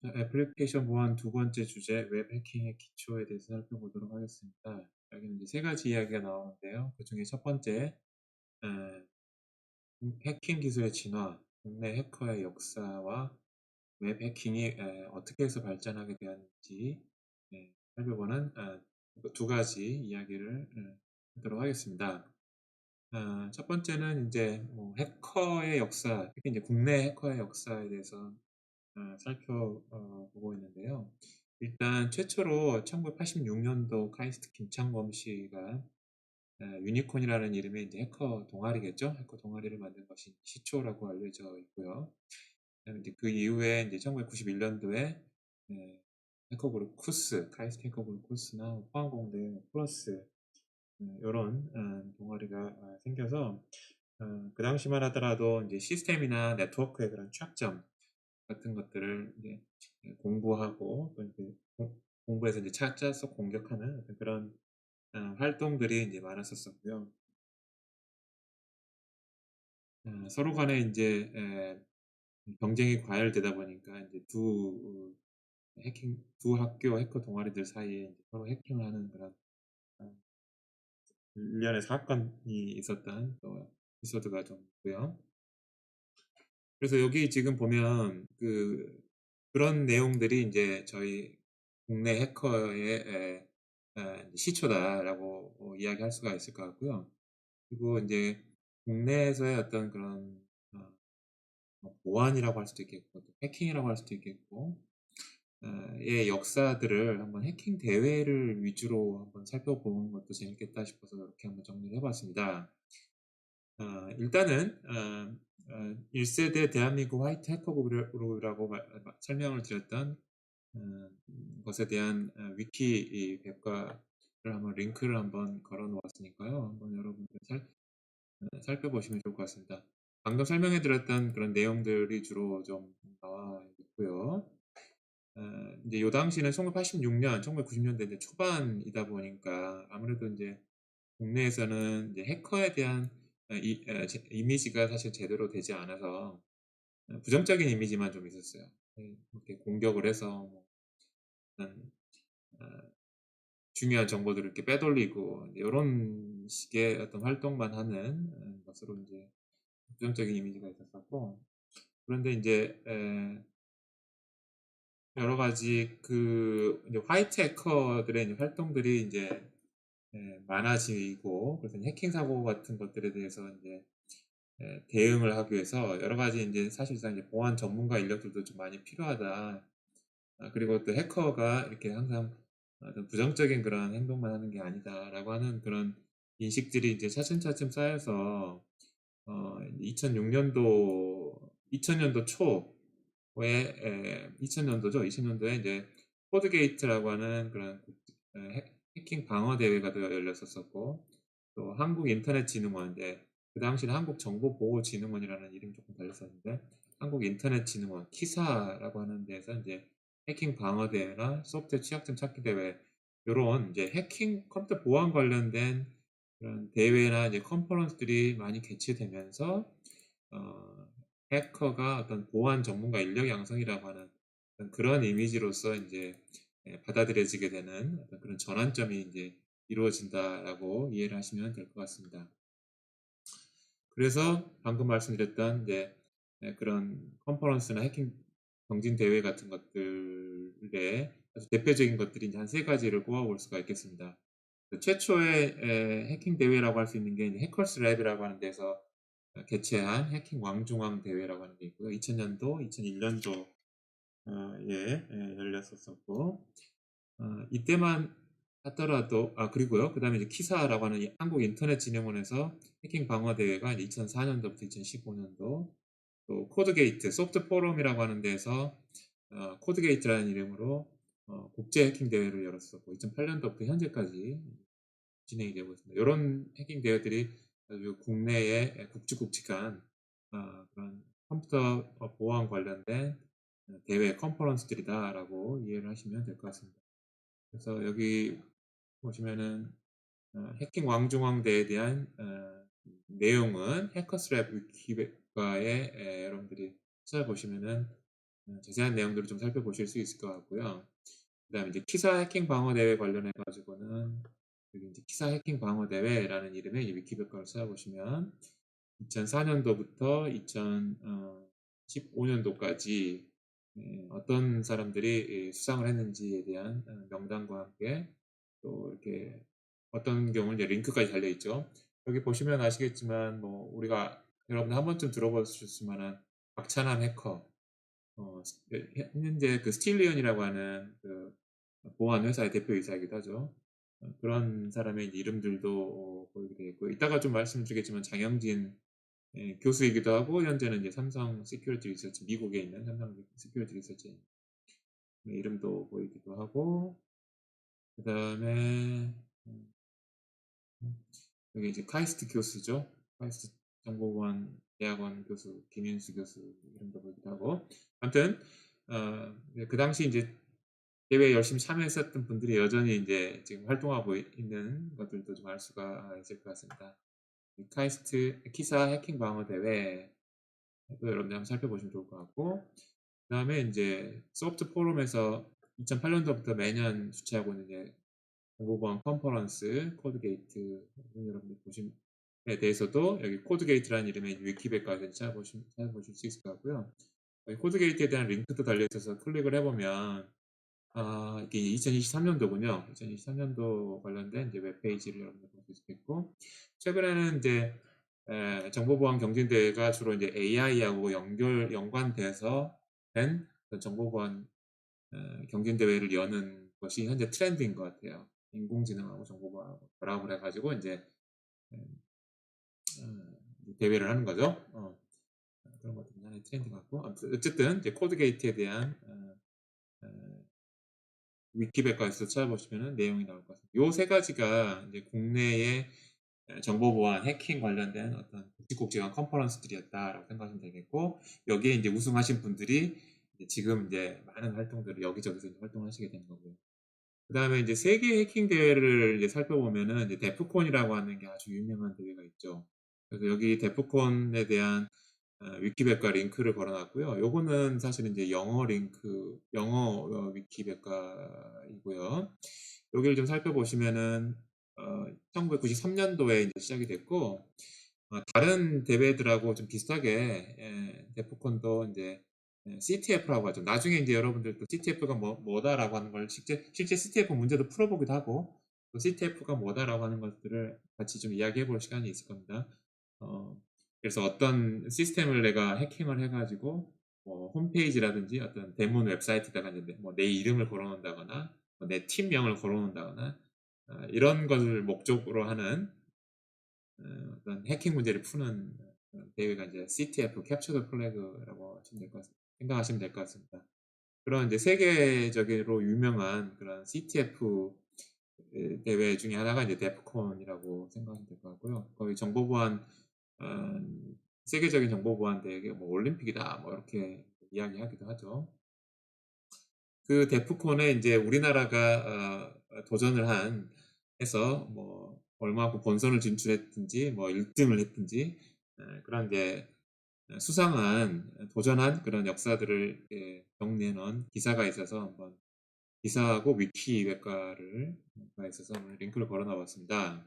애플리케이션 보안 두 번째 주제 웹 해킹의 기초에 대해서 살펴보도록 하겠습니다. 여기는 이제 세 가지 이야기가 나오는데요. 그중에 첫 번째, 에, 해킹 기술의 진화, 국내 해커의 역사와 웹 해킹이 어떻게 해서 발전하게 되었는지 살펴보는 두 가지 이야기를 하도록 하겠습니다. 첫 번째는 이제 뭐 해커의 역사, 특히 이제 국내 해커의 역사에 대해서 살펴보고 있는데요. 일단 최초로 1986년도 카이스트 김창범 씨가 유니콘이라는 이름의 이제 해커 동아리겠죠. 해커 동아리를 만든 것이 시초라고 알려져 있고요. 그다음에 이제 그 이후에 이제 1991년도에 해커 그룹 쿠스, 카이스트 해커 그룹 쿠스나 포항공대 플러스 이런 동아리가 생겨서 그 당시만 하더라도 이제 시스템이나 네트워크의 그런 취약점 같은 것들을 이제 공부하고 또 이제 공부해서 이제 찾아서 공격하는 어떤 그런 활동들이 이제 많았었었고요. 서로 간에 이제 경쟁이 과열되다 보니까 이제 두 학교 해커 동아리들 사이에 이제 서로 해킹을 하는 그런 어, 일련의 사건이 있었던 또 에피소드가 좀 있고요. 그래서 여기 지금 보면 그런 내용들이 이제 저희 국내 해커의 시초다라고 이야기할 수가 있을 것 같고요. 그리고 이제 국내에서의 어떤 그런 어, 뭐 보안이라고 할 수도 있겠고 또 해킹이라고 할 수도 있겠고 의 역사들을 한번 해킹 대회를 위주로 한번 살펴보는 것도 재밌겠다 싶어서 이렇게 한번 정리를 해봤습니다. 일단은 1세대 대한민국 화이트 해커 그룹이라고 설명을 드렸던 것에 대한 위키 백과를 한번 링크를 한번 걸어 놓았으니까요. 한번 여러분들 살펴보시면 좋을 것 같습니다. 방금 설명해 드렸던 그런 내용들이 주로 좀 나와 있고요. 이제 요 당시는 1986년, 1990년대 이제 초반이다 보니까 아무래도 이제 국내에서는 이제 해커에 대한 이미지가 사실 제대로 되지 않아서 부정적인 이미지만 좀 있었어요. 이렇게 공격을 해서 뭐 어떤 어, 중요한 정보들을 이렇게 빼돌리고 이런 식의 어떤 활동만 하는 것으로 이제 부정적인 이미지가 있었었고 그런데 이제 여러 가지 이제 화이트 해커들의 이제 활동들이 이제 많아지고 그래서 해킹 사고 같은 것들에 대해서 이제 대응을 하기 위해서 여러 가지 이제 사실상 이제 보안 전문가 인력들도 좀 많이 필요하다. 그리고 또 해커가 이렇게 항상 어떤 부정적인 그런 행동만 하는 게 아니다라고 하는 그런 인식들이 이제 차츰차츰 쌓여서 2000년도 초에 2000년도죠. 2000년도에 이제 코드게이트라고 하는 그런 해킹 방어 대회가 또 열렸었었고 또 한국인터넷진흥원 그 당시는 한국정보보호진흥원이라는 이름이 조금 달렸었는데 한국인터넷진흥원 키사라고 하는 데서 이제 해킹 방어 대회나 소프트웨어 취약점 찾기 대회 요런 이제 해킹 컴퓨터 보안 관련된 그런 대회나 이제 컨퍼런스들이 많이 개최되면서 어 해커가 어떤 보안 전문가 인력 양성이라고 하는 어떤 그런 이미지로서 인제 받아들여지게 되는 어떤 그런 전환점이 인제 이루어진다라고 이해를 하시면 될 것 같습니다. 그래서 방금 말씀드렸던 이제 그런 컨퍼런스나 해킹 경진 대회 같은 것들의 아주 대표적인 것들이 이제 한 세 가지를 꼽아볼 수가 있겠습니다. 최초의 해킹 대회라고 할 수 있는 게 이제 해커스 랩이라고 하는 데서 개최한 해킹 왕중왕 대회라고 하는 게 있고요. 2000년도, 2001년도 열렸었었고 이때만 하더라도 그리고요. 그다음에 이제 키사라고 하는 한국인터넷진흥원에서 해킹 방어 대회가 이제 2004년도부터 2015년도 또 코드게이트 소프트 포럼이라고 하는 데에서 코드게이트라는 이름으로 국제 해킹 대회를 열었었고 2008년도부터 현재까지 진행이 되고 있습니다. 이런 해킹 대회들이 아주 국내에 굵직굵직한 그런 컴퓨터 보안 관련된 대회 컨퍼런스들이다라고 이해를 하시면 될 것 같습니다. 그래서 여기 보시면은 해킹 왕중왕대에 대한 내용은 해커스랩 위키백과에 여러분들이 찾아보시면은 자세한 내용들을 좀 살펴보실 수 있을 것 같고요. 그다음에 이제 키사 해킹 방어 대회 관련해 가지고는 여기 이제 키사 해킹 방어 대회라는 이름의 이 위키백과를 찾아보시면 2004년도부터 2015년도까지 어떤 사람들이 수상을 했는지에 대한 명단과 함께 또 이렇게 어떤 경우는 이제 링크까지 달려 있죠. 여기 보시면 아시겠지만 뭐 우리가 여러분 한 번쯤 들어보셨을 만한 박찬환 해커, 현재 그 스틸리언이라고 하는 그 보안 회사의 대표이사이기도 하죠. 그런 사람의 이름들도 보이게 되어 있고, 이따가 좀 말씀드리겠지만 장영진 교수이기도 하고, 현재는 이제 삼성 시큐리티 리서치, 미국에 있는 삼성 시큐리티 리서치 이름도 보이기도 하고, 그 다음에 여기 이제 카이스트 교수죠. 카이스트 정보보안 대학원 교수 김윤수 교수 이름도 보이기도 하고, 아무튼 그 당시 이제 대회에 열심히 참여했었던 분들이 여전히 이제 지금 활동하고 있는 것들도 좀 알 수가 있을 것 같습니다. 카이스트 키사 해킹 방어 대회 또 여러분들 한번 살펴보시면 좋을 것 같고, 그다음에 이제 소프트 포럼에서 2008년도부터 매년 주최하고 있는 이제 정보보안 컨퍼런스 코드게이트, 여러분들 보심에 대해서도 여기 코드게이트라는 이름의 위키백과에서 찾아보실 수 있을 것 같고요. 여기 코드게이트에 대한 링크도 달려 있어서 클릭을 해보면 이게 2023년도군요. 2023년도 관련된 이제 웹페이지를 여러분들 볼 수 있겠고, 최근에는 이제 정보보안 경진대회가 주로 이제 AI하고 연관돼서 된 정보보안 경진대회를 여는 것이 현재 트렌드인 것 같아요. 인공지능하고 정보보안하고 결합을 해가지고 이제 대회를 하는 거죠. 그런 것들이 하나의 트렌드 같고, 어쨌든 이제 코드게이트에 대한 위키백과에서 찾아보시면 내용이 나올 것 같습니다. 요 세 가지가 이제 국내의 정보보안 해킹 관련된 어떤 국제국제관 컨퍼런스들이었다라고 생각하시면 되겠고, 여기에 이제 우승하신 분들이 지금 이제 많은 활동들을 여기저기서 활동하시게 된 거고요. 그 다음에 이제 세계 해킹 대회를 이제 살펴보면은 이제 데프콘이라고 하는 게 아주 유명한 대회가 있죠. 그래서 여기 데프콘에 대한 위키백과 링크를 걸어놨고요. 요거는 사실 이제 영어 링크, 영어 위키백과이고요. 여기를 좀 살펴보시면은 1993년도에 이제 시작이 됐고, 다른 대회들하고 좀 비슷하게 데프콘도 이제 CTF라고 하죠. 나중에 이제 여러분들도 CTF가 뭐다라고 하는 걸 실제 CTF 문제도 풀어보기도 하고, 또 CTF가 뭐다라고 하는 것들을 같이 좀 이야기해 볼 시간이 있을 겁니다. 그래서 어떤 시스템을 내가 해킹을 해가지고 홈페이지라든지 어떤 대문 웹사이트에다가 이제 내 이름을 걸어놓는다거나 내 팀명을 걸어놓는다거나 이런 것을 목적으로 하는 어떤 해킹 문제를 푸는 대회가 이제 CTF, 캡처 더 플래그라고 생각하시면 될 것 같습니다. 그런 이제 세계적으로 유명한 그런 CTF 대회 중에 하나가 이제 데프콘이라고 생각하시면 될 것 같고요. 거의 정보보안 세계적인 정보보안 대회 뭐 올림픽이다 뭐 이렇게 이야기하기도 하죠. 그 데프콘에 이제 우리나라가 도전을 해서 뭐 얼마만큼 본선을 진출했든지 뭐 1등을 했든지 그런 이제 수상한 도전한 그런 역사들을 정리해 놓은 기사가 있어서 한번 기사하고 위키 웹과를 있어서 링크를 걸어 놔봤습니다.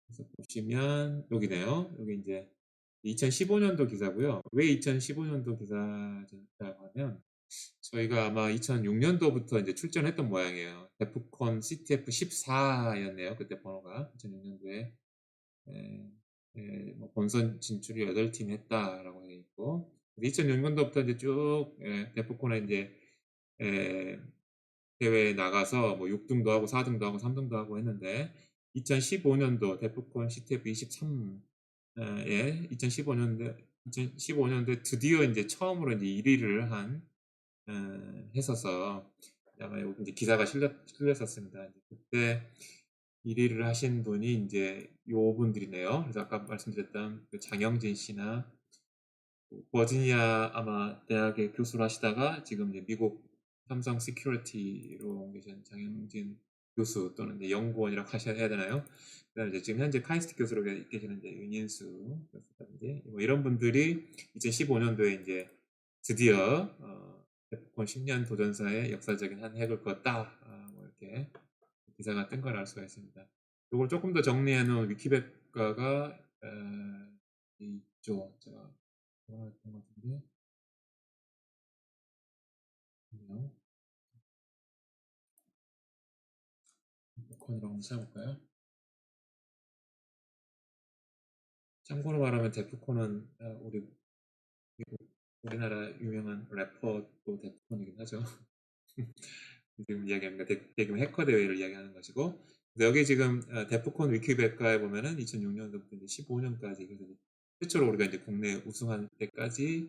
그래서 보시면 여기네요. 여기 이제 2015년도 기사고요. 왜 2015년도 기사라고 하면 저희가 아마 2006년도부터 이제 출전했던 모양이에요. 데프콘 CTF 14였네요. 그때 번호가 2006년도에 뭐 본선 진출이 8팀 했다라고 되어 있고, 2006년도부터 이제 쭉 데프콘에 이제 대회에 나가서 뭐 6등도 하고 4등도 하고 3등도 하고 했는데, 2015년도 데프콘 CTF 23에 2015년도에 드디어 이제 처음으로 이제 1위를 했어서 아마 여기 이제 기사가 실렸었습니다. 그때 1위를 하신 분이 이제 요 분들이네요. 그래서 아까 말씀드렸던 그 장영진 씨나 버지니아 아마 대학의 교수를 하시다가 지금 이제 미국 삼성 시큐리티로 온 계신 장영진 교수 또는 이제 연구원이라고 해야 되나요? 그다음에 이제 지금 현재 카이스트 교수로 계시는 이제 윤인수 교수라든지 뭐 이런 분들이 2015년도에 이제 드디어 데프콘 10년 도전사의 역사적인 한 획을 그었다. 뭐 이렇게 기사가 뜬 걸 알 수가 있습니다. 이걸 조금 더 정리해 놓은 위키백과가 있죠. 제가 했던 것 같은데. 데프콘이라고 한번 찾아볼까요? 참고로 말하면 데프콘은 우리나라 유명한 래퍼도 데프콘이긴 하죠. 지금 이야기하는 거 대규모 해커 대회를 이야기하는 것이고, 여기 지금 데프콘 위키백과에 보면은 2006년도부터 이제 15년까지 그래서 최초로 우리가 이제 국내 우승할 때까지의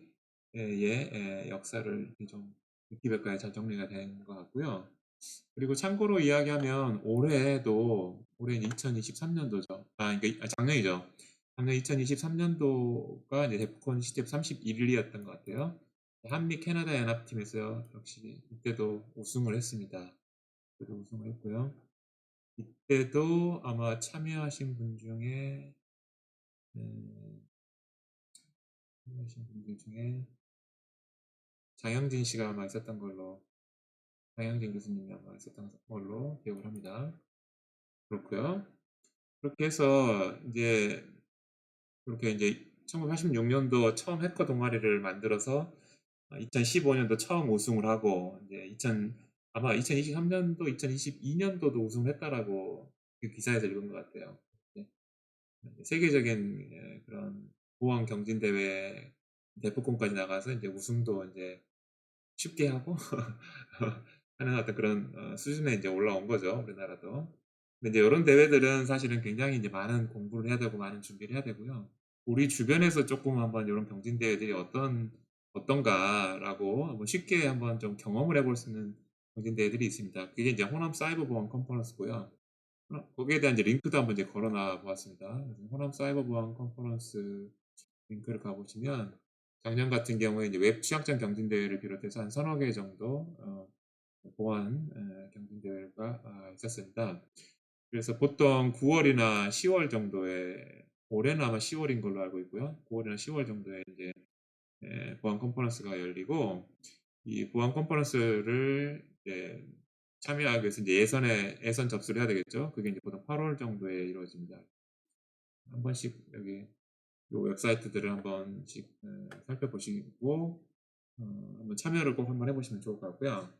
역사를 좀 위키백과에 잘 정리가 된 것 같고요. 그리고 참고로 이야기하면 올해 2023년도죠. 그러니까 작년이죠. 작년 2023년도가 이제 데프콘 시즌 31일이었던 것 같아요. 한미 캐나다 연합팀에서 역시 이때도 우승을 했습니다. 이때도 우승을 했고요. 이때도 아마 참여하신 분 중에 장영진 씨가 아마 있었던 걸로, 장영진 교수님이 아마 있었던 걸로 기억을 합니다. 그렇고요. 그렇게 해서 이제 그렇게 이제 1986년도 처음 해커 동아리를 만들어서 2015년도 처음 우승을 하고 이제 아마 2023년도, 2022년도도 우승을 했다라고 그 기사에서 읽은 것 같아요. 세계적인 그런 보안 경진 대회 대포콘까지 나가서 이제 우승도 이제 쉽게 하고 하는 어떤 그런 수준에 이제 올라온 거죠, 우리나라도. 근데 이제 이런 대회들은 사실은 굉장히 이제 많은 공부를 해야 되고 많은 준비를 해야 되고요. 우리 주변에서 조금 한번 이런 경진 대회들이 어떤가라고 한번 쉽게 한번 좀 경험을 해볼 수 있는 경진 대회들이 있습니다. 그게 이제 호남 사이버 보안 컨퍼런스고요. 거기에 대한 이제 링크도 한번 이제 걸어놔 보았습니다. 호남 사이버 보안 컨퍼런스 링크를 가보시면 작년 같은 경우에 이제 웹 취약점 경진 대회를 비롯해서 한 서너 개 정도 보안 경진 대회가 있었습니다. 그래서 보통 9월이나 10월 정도에, 올해는 아마 10월인 걸로 알고 있고요. 9월이나 10월 정도에 이제 보안 컨퍼런스가 열리고, 이 보안 컨퍼런스를 이제 참여하기 위해서 이제 예선 접수를 해야 되겠죠. 그게 이제 보통 8월 정도에 이루어집니다. 한 번씩 여기 요 웹사이트들을 한 번씩 살펴보시고 한번 참여를 꼭 한번 해보시면 좋을 것 같고요.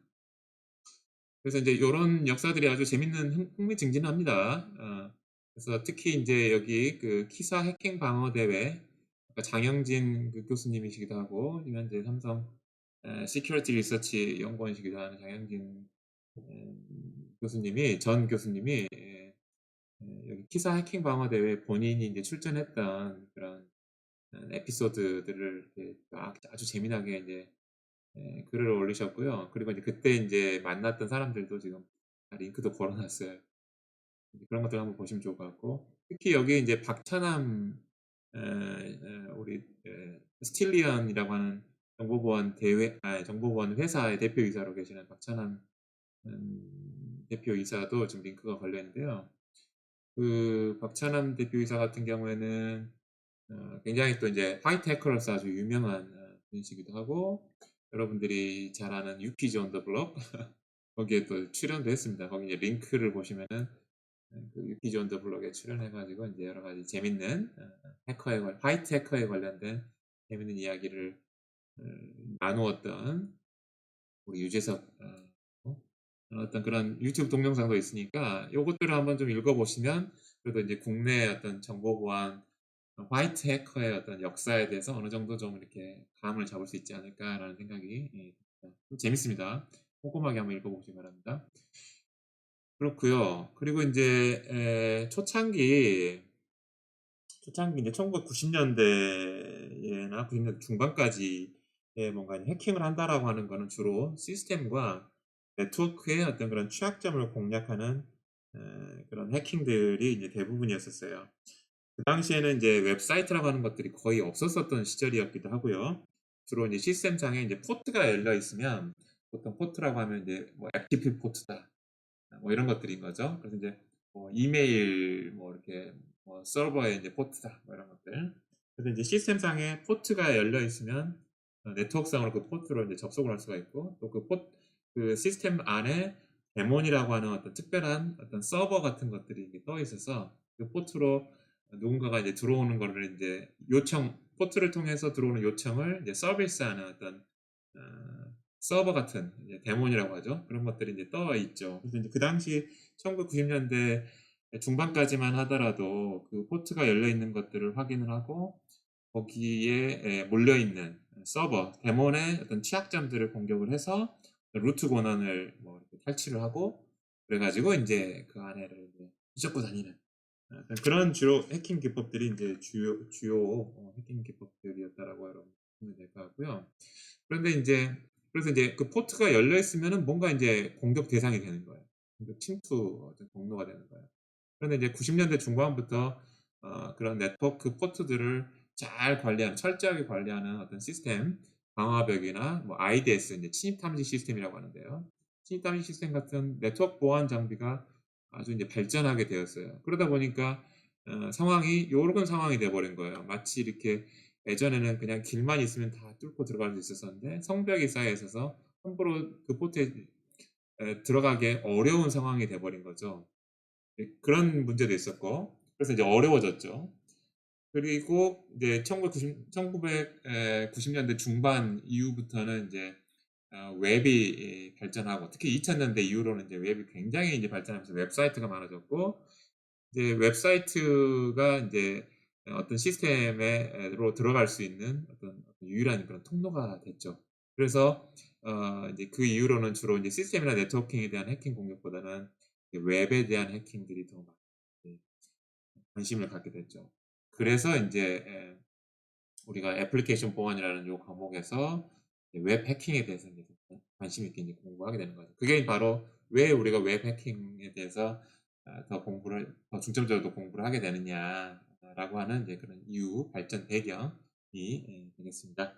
그래서 이제 이런 역사들이 아주 재밌는 흥미진진합니다. 그래서 특히 이제 여기 그 키사 해킹 방어 대회, 아까 장영진 그 교수님이시기도 하고 현재 삼성 시큐리티 리서치 연구원이시기도 하는 장영진 전 교수님이 여기 키사 해킹 방어 대회 본인이 이제 출전했던 그런 에피소드들을 이렇게 아주 재미나게 이제 글을 올리셨고요. 그리고 이제 그때 이제 만났던 사람들도 지금 링크도 걸어놨어요. 그런 것들 한번 보시면 좋을 것 같고, 특히 여기 이제 박찬함 우리 스틸리언이라고 하는 정보보안 회사의 대표이사로 계시는 박찬함 대표이사도 지금 링크가 걸려 있는데요. 그 박찬함 대표이사 같은 경우에는 굉장히 또 이제 화이트 해커로서 아주 유명한 분이시기도 하고, 여러분들이 잘 아는 유키즈 온 더 블록 거기에 또 출연도 했습니다. 거기 이제 링크를 보시면은 그 유키즈 온 더 블록에 출연해가지고 이제 여러 가지 재밌는 화이트 해커에 관련된 재밌는 이야기를 나누었던 우리 유재석 어떤 그런 유튜브 동영상도 있으니까 요것들을 한번 좀 읽어보시면 그래도 이제 국내 어떤 정보보안 화이트 해커의 어떤 역사에 대해서 어느 정도 좀 이렇게 감을 잡을 수 있지 않을까라는 생각이 좀 재밌습니다. 꼼꼼하게 한번 읽어보시기 바랍니다. 그렇고요. 그리고 이제 초창기 이제 1990년대나 90년대 중반까지 뭔가 해킹을 한다라고 하는 거는 주로 시스템과 네트워크의 어떤 그런 취약점을 공략하는 그런 해킹들이 이제 대부분이었었어요. 그 당시에는 이제 웹사이트라고 하는 것들이 거의 없었었던 시절이었기도 하고요. 주로 이제 시스템상에 이제 포트가 열려 있으면 보통 포트라고 하면 이제 뭐 FTP 포트다, 뭐 이런 것들인 거죠. 그래서 이제 뭐 이메일 뭐 이렇게 뭐 서버에 이제 포트다, 뭐 이런 것들. 그래서 이제 시스템상에 포트가 열려 있으면 네트워크상으로 그 포트로 이제 접속을 할 수가 있고 또 그 시스템 안에 데몬이라고 하는 어떤 특별한 어떤 서버 같은 것들이 이렇게 떠 있어서 그 포트로 누군가가 이제 들어오는 거를 인제 포트를 통해서 들어오는 요청을 이제 서비스하는 어떤 어 서버 같은 이제 데몬이라고 하죠. 그런 것들이 인제 떠 있죠. 그래서 인제 그 당시 1990 년대 중반까지만 하더라도 그 포트가 열려 있는 것들을 확인을 하고 거기에 몰려 있는 서버 데몬의 어떤 취약점들을 공격을 해서 루트 권한을 뭐 이렇게 탈취를 하고 그래 가지고 인제 그 안에를 이제 뒤적고 다니는 약간 그런 주로 해킹 기법들이 인제 주요 해킹 기법들이었다라고 여러분 보시면 될 것 같고요. 그런데 인제 그래서 인제 그 포트가 열려 있으면은 뭔가 인제 공격 대상이 되는 거예요. 공격 침투 어떤 경로가 되는 거예요. 그런데 이제 90 년대 중반부터 그런 네트워크 포트들을 잘 관리하는 철저하게 관리하는 어떤 시스템 방화벽이나 뭐 IDS 인제 침입 탐지 시스템이라고 하는데요. 침입 탐지 시스템 같은 네트워크 보안 장비가 아주 인제 발전하게 되었어요. 그러다 보니까 상황이 요런 상황이 돼 버린 거예요. 마치 이렇게 예전에는 그냥 길만 있으면 다 뚫고 들어갈 수 있었었는데 성벽이 쌓여 있어서 함부로 그 포트에 들어가기 어려운 상황이 돼 버린 거죠. 예 그런 문제도 있었고 그래서 이제 어려워졌죠. 그리고 이제 1990 년대 중반 이후부터는 인제 웹이 발전하고 특히 2000 년대 이후로는 이제 웹이 굉장히 이제 발전하면서 웹사이트가 많아졌고 이제 웹사이트가 인제 어떤 시스템에 로 들어갈 수 있는 어떤 유일한 그런 통로가 됐죠. 그래서 이제 그 이후로는 주로 인제 시스템이나 네트워킹에 대한 해킹 공격보다는 이제 웹에 대한 해킹들이 더 많이 예 관심을 갖게 됐죠. 그래서 인제 우리가 애플리케이션 보안이라는 요 과목에서 이제 웹 해킹에 대해서 이제 관심 있게 이제 공부하게 되는 거죠. 그게 바로 왜 우리가 웹 해킹에 대해서 더 중점적으로 공부를 하게 되느냐라고 하는 이제 그런 이유 발전 배경이 되겠습니다.